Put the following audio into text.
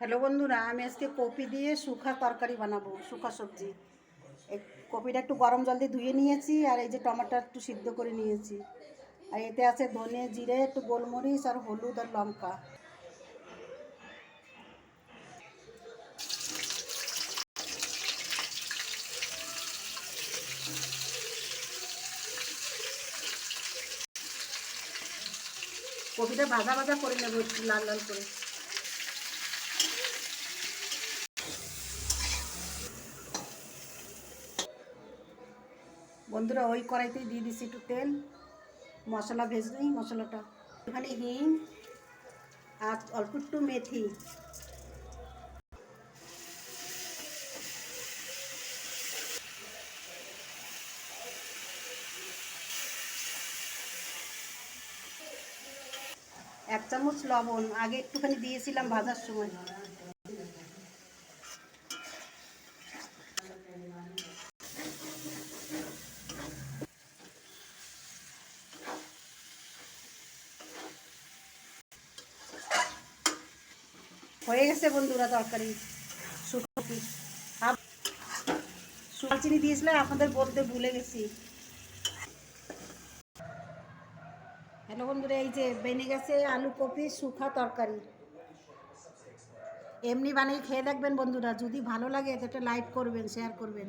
Hello বন্ধুরা, আমি আজকে কপি দিয়ে শুকা তরকারি বানাবো, শুকা সবজি। এই কপিটা একটু গরম জল দিয়ে ধুয়ে নিয়েছি, আর এই যে টমেটো একটু সিদ্ধ করে নিয়েছি। আর এতে আছে ধনে, জিরে, একটু গোলমরিচ আর হলুদ আর লঙ্কা। কপিটা ভাজা ভাজা করে নেবো একটু লাল লাল করে। বন্ধুরা, ওই কড়াইতেই দিয়ে দিচ্ছি একটু তেল, মশলা ভেজে নিই। মশলাটা এখানে হিং আর অল্প একটু মেথি। এক চামচ লবণ আগে একটুখানি দিয়েছিলাম ভাজার সময়। হয়ে গেছে বন্ধুরা তরকারি। শুকনো চিনি দিয়েছিলাম, আপনাদের বলতে ভুলে গেছি। হ্যালো বন্ধুরা, এই যে বেনে গেছে আলু কপি শুকা তরকারি। এমনি বানিয়ে খেয়ে দেখবেন বন্ধুরা, যদি ভালো লাগে তো একটা লাইক করবেন, শেয়ার করবেন।